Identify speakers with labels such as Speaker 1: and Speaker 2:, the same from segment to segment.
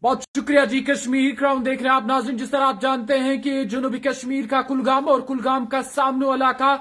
Speaker 1: बहुत शुक्रिया जी। कश्मीर क्राउन देख रहे हैं आप नाज़रीन। जिस तरह आप जानते हैं कि जनूबी कश्मीर का कुलगाम और कुलगाम का सामनो इलाका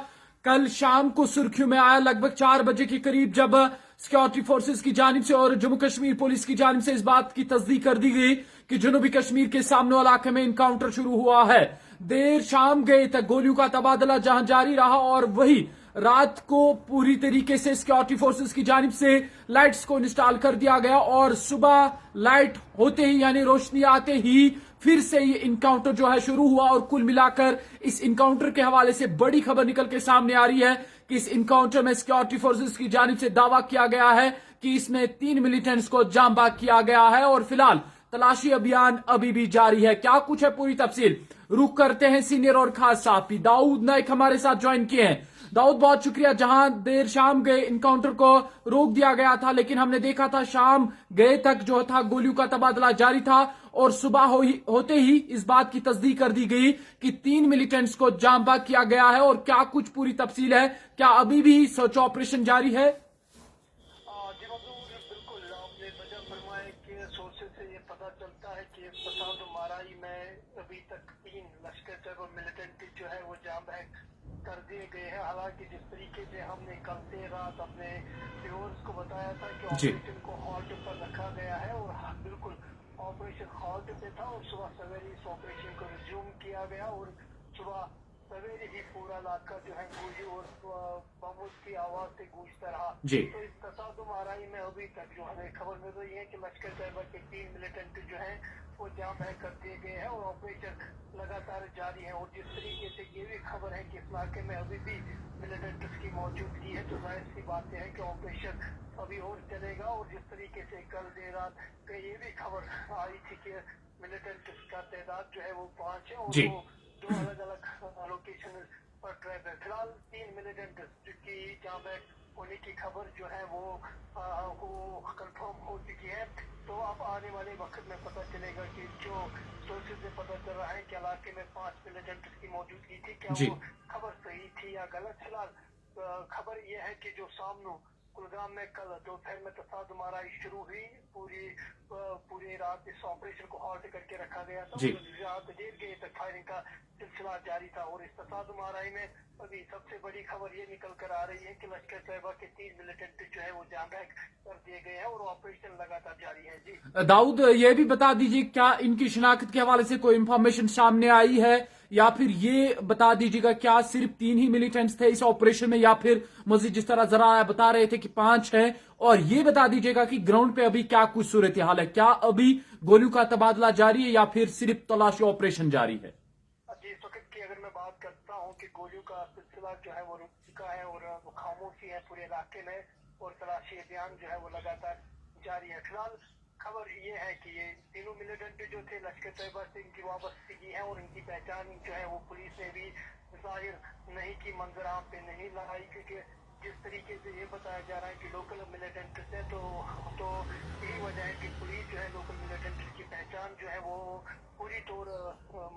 Speaker 1: कल शाम को सुर्खियों में आया। लगभग 4 बजे के करीब जब सिक्योरिटी फोर्सेस की जानिब से और जम्मू कश्मीर पुलिस की जानिब से इस बात की तस्दीक कर दी गई कि जनूबी कश्मीर के सामनो इलाके में इनकाउंटर शुरू हुआ है। देर शाम गए तक गोलियों का तबादला जहां जारी रहा और वही रात को पूरी तरीके से सिक्योरिटी फोर्सेस की जानिब से लाइट्स को इंस्टॉल कर दिया गया और सुबह लाइट होते ही यानी रोशनी आते ही फिर से ये इनकाउंटर जो है शुरू हुआ। और कुल मिलाकर इस इनकाउंटर के हवाले से बड़ी खबर निकल के सामने आ रही है कि इस इनकाउंटर में सिक्योरिटी फोर्सेस की जानिब से दावा किया गया है कि इसमें 3 मिलिटेंट्स को जांबाग किया गया है और फिलहाल तलाशी अभियान अभी भी जारी है। क्या कुछ है पूरी तफसील, रुख करते हैं सीनियर और खास साहब दाऊद नाइक हमारे साथ ज्वाइन किए हैं। दाऊद बहुत शुक्रिया। जहां देर शाम गए इनकाउंटर को रोक दिया गया था, लेकिन हमने देखा था शाम गए तक जो था गोलियों का तबादला जारी था और सुबह होते ही इस बात की तस्दीक कर दी गई कि 3 मिलिटेंट्स को जांबाग किया गया है। और क्या कुछ पूरी तफसील है, क्या अभी भी सर्च ऑपरेशन जारी है?
Speaker 2: पता चलता है कि फसाद माराई में अभी तक 3 लश्कर मिलिटेंट जो है वो जांबाग कर दिए गए हैं। हालांकि जिस तरीके से हमने कल देर रात अपने व्यूअर्स को बताया था कि ऑपरेशन को हॉल्ट पर रखा गया है और बिल्कुल ऑपरेशन हॉल्ट पे था और सुबह सवेरे इस ऑपरेशन को रिज्यूम किया गया और सुबह सवेरे ही पूरा इलाका जो है गूंजी और बमों की आवाज से गूंजता रहा। तो इस तसादुम आराई में अभी तक जो हमें खबर मिल रही है कि लश्कर तैयबा के 3 मिलिटेंट जो हैं वो जांबाग कर दिए गए हैं और ऑपरेशन लगातार जारी है। और जिस तरीके से ये भी खबर है कि इस इलाके में अभी भी मिलिटेंट्स की मौजूदगी है, तो जाहिर सी बात है कि ऑपरेशन अभी और चलेगा। और जिस तरीके से कल देर रात ये भी खबर आई थी कि मिलिटेंट्स का तादाद जो है वो 5 है और वो 2 अलग अलग लोकेशन पर ट्रैप है। फिलहाल 3 मिलिटेंट की जांबाग होने की खबर जो है वो कंफर्म हो चुकी है। तो अब आने वाले वक्त में पता चलेगा कि जो सोर्सेज से पता चल रहा है कि इलाके में 5 मिलिटेंट की मौजूदगी थी, क्या वो खबर सही थी या गलत। फिलहाल खबर यह है कि जो सामनो कुलगाम में कल दोपहर में तसादुम आराई शुरू हुई, पूरी रात इस ऑपरेशन को हॉल्ट करके रखा गया था। रात देर गए तक फायरिंग का सिलसिला जारी था और इस तसादुम आराई में अभी सबसे बड़ी खबर ये निकल कर आ रही है कि लश्कर तैयबा के 3 मिलिटेंट जो है वो जांबाग कर दिए गए हैं और ऑपरेशन लगातार जारी है। जी
Speaker 1: दाऊद, ये भी बता दीजिए क्या इनकी शिनाख्त के हवाले से कोई इंफॉर्मेशन सामने आई है या फिर ये बता दीजिएगा क्या सिर्फ 3 ही मिलिटेंट्स थे इस ऑपरेशन में या फिर मजीद जिस तरह जरा बता रहे थे कि 5 हैं। और ये बता दीजिएगा कि ग्राउंड पे अभी क्या कुछ सूरत हाल है, क्या अभी गोलियों का तबादला जारी है या फिर सिर्फ तलाशी ऑपरेशन जारी है?
Speaker 2: जी फकत की अगर मैं बात करता हूँ कि गोलियों का सिलसिला जो है वो रुक चुका है और खामोशी है पूरे इलाके में और तलाशी अभियान जो है वो लगातार जारी है। फिलहाल खबर ये है कि ये तीनों मिलिटेंट जो थे लश्कर तैयबा से इनकी वाबस्तगी है और इनकी पहचान जो है वो पुलिस ने भी जाहिर नहीं की, मंजर आम पे नहीं लगाई, क्योंकि जिस तरीके से ये बताया जा रहा है कि लोकल मिलिटेंट है तो यही वजह है कि पुलिस जो है लोकल मिलिटेंट की पहचान जो है वो पूरी तौर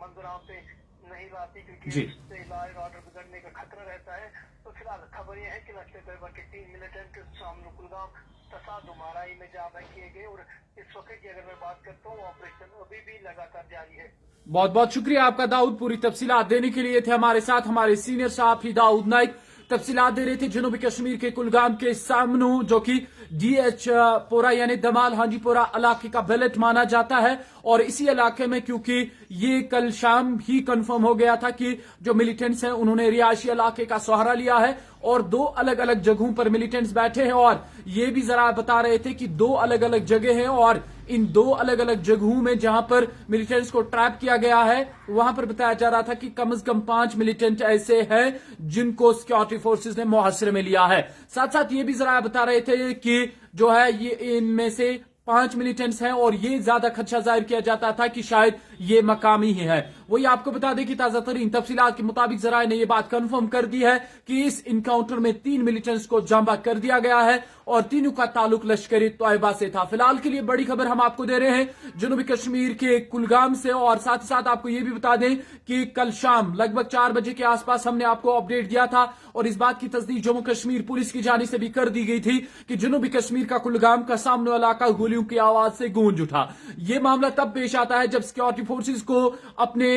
Speaker 2: मंजर आम पे नहीं लाती, क्योंकि इससे लॉ एंड ऑर्डर बिगड़ने का खतरा रहता है। तो फिलहाल खबर यह है कि लश्कर तैयबा के 3 मिलिटेंट सामने कुलगाम तसादुम आराई में जांबाग किए गए और इस वक्त की अगर मैं बात करता हूँ ऑपरेशन अभी भी लगातार जारी है।
Speaker 1: बहुत बहुत शुक्रिया आपका दाऊद, पूरी तफसीलात देने के लिए। थे हमारे साथ हमारे सीनियर साहब ही दाऊद नाइक तफसीलात दे रहे थे जनूबी कश्मीर के कुलगाम के सामनो, जो कि DH पोरा यानी दमाल हांजीपोरा इलाके का बेल्ट माना जाता है। और इसी इलाके में क्योंकि ये कल शाम ही कंफर्म हो गया था कि जो मिलिटेंट्स हैं उन्होंने रिहायशी इलाके का सहारा लिया है और 2 अलग अलग जगहों पर मिलिटेंट्स बैठे हैं। और ये भी जरा बता रहे थे कि 2 अलग अलग जगह हैं और इन 2 अलग अलग जगहों में जहां पर मिलिटेंट्स को ट्रैप किया गया है वहां पर बताया जा रहा था कि कम से कम 5 मिलिटेंट ऐसे हैं जिनको सिक्योरिटी फोर्सेस ने मुहासरे में लिया है। साथ साथ ये भी जरा बता रहे थे कि जो है ये इनमें से 5 मिलिटेंट्स हैं और ये ज्यादा खदशा जाहिर किया जाता था कि शायद ये मकामी ही है। वही आपको बता दें कि ताजा तरीन तफसीलात के मुताबिक जराए ने यह बात कंफर्म कर दी है कि इस इनकाउंटर में 3 मिलिटेंट्स को जांबाग कर दिया गया है और तीनों का ताल्लुक लश्कर तैयबा से था। फिलहाल के लिए बड़ी खबर हम आपको दे रहे हैं जनूबी कश्मीर के कुलगाम से और साथ ही साथ आपको यह भी बता दें कि कल शाम लगभग 4 बजे के आसपास हमने आपको अपडेट दिया था और इस बात की तस्दीक जम्मू कश्मीर पुलिस की जानिब से भी कर दी गई थी कि जनूबी कश्मीर का कुलगाम का सामने इलाका गोलियों की आवाज से गूंज उठा। ये मामला तब पेश आता है जब सिक्योरिटी फोर्सेस को अपने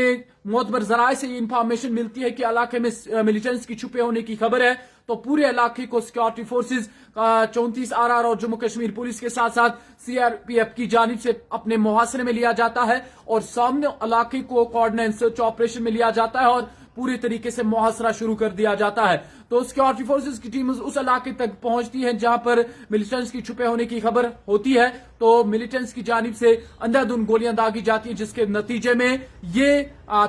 Speaker 1: मोतबर जराए से ये इंफॉर्मेशन मिलती है कि इलाके में मिलिटेंट्स की छुपे होने की खबर है, तो पूरे इलाके को सिक्योरिटी फोर्सेस 34 RR और जम्मू कश्मीर पुलिस के साथ साथ CRPF की जानिब से अपने मुहासरे में लिया जाता है और सामने इलाके को कोऑर्डिनेट सर्च ऑपरेशन में लिया जाता है और पूरी तरीके से मुहासरा शुरू कर दिया जाता है। तो सिक्योरिटी फोर्सेस की टीम उस इलाके तक पहुंचती है जहां पर मिलिटेंट्स की छुपे होने की खबर होती है, तो मिलिटेंट्स की जानिब से अंधाधुंध गोलियां दागी जाती है, जिसके नतीजे में ये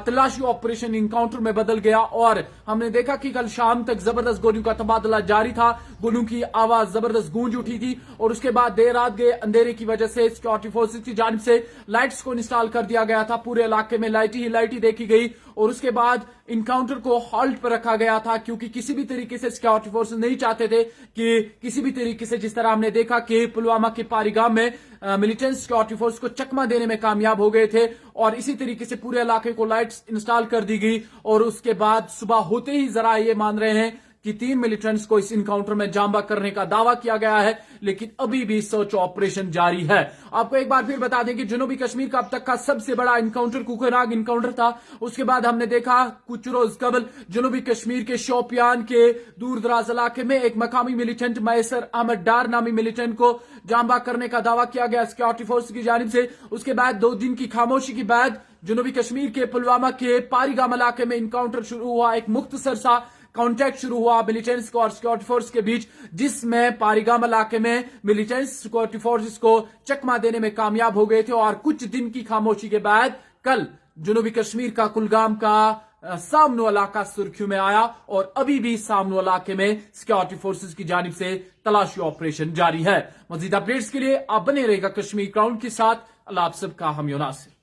Speaker 1: तलाशी ऑपरेशन इनकाउंटर में बदल गया और हमने देखा कि कल शाम तक जबरदस्त गोलियों का तबादला जारी था। गोलियों की आवाज जबरदस्त गूंज उठी थी और उसके बाद देर रात गए अंधेरे की वजह से सिक्योरिटी फोर्सेस की जानिब से लाइट्स को इंस्टॉल कर दिया गया था। पूरे इलाके में लाइट ही देखी गई और उसके बाद इनकाउंटर को हॉल्ट पर रखा गया था, क्योंकि किसी भी तरीके से सिक्योरिटी फोर्सेस नहीं चाहते थे कि किसी भी तरीके से, जिस तरह हमने देखा कि पुलवामा के पारीगाम में मिलिटेंट सिक्योरिटी फोर्स को चकमा देने में कामयाब हो गए थे और इसी तरीके से पूरे इलाके को लाइट्स इंस्टॉल कर दी गई और उसके बाद सुबह होते ही जरा ये मान रहे हैं कि 3 मिलिटेंट्स को इस इनकाउंटर में जांबा करने का दावा किया गया है, लेकिन अभी भी सर्च ऑपरेशन जारी है। आपको एक बार फिर बता दें कि जनूबी कश्मीर का अब तक का सबसे बड़ा इनकाउंटर कुकराग इनकाउंटर था। उसके बाद हमने देखा कुछ रोज कबल जनूबी कश्मीर के शोपियान के दूर दराज इलाके में एक मकामी मिलिटेंट मैसर अहमद डार नामी मिलिटेंट को जांबा करने का दावा किया गया सिक्योरिटी फोर्स की जानिब से। उसके बाद 2 दिन की खामोशी के बाद जनूबी कश्मीर के पुलवामा के पारीगाम इलाके में इनकाउंटर शुरू हुआ। एक मुख्तसर सा कांटेक्ट शुरू हुआ मिलिटेंट्स को और सिक्योरिटी फोर्स के बीच, जिसमें पारीगाम इलाके में मिलिटेंट्स सिक्योरिटी फोर्सेस को चकमा देने में कामयाब हो गए थे और कुछ दिन की खामोशी के बाद कल जनूबी कश्मीर का कुलगाम का सामनो इलाका सुर्खियों में आया और अभी भी सामनो इलाके में सिक्योरिटी फोर्सेस की जानिब से तलाशी ऑपरेशन जारी है। मजीद अपडेट्स के लिए आप बने रहेगा कश्मीर क्राउन के साथ। अल्लाह आप सबका हम नासिर।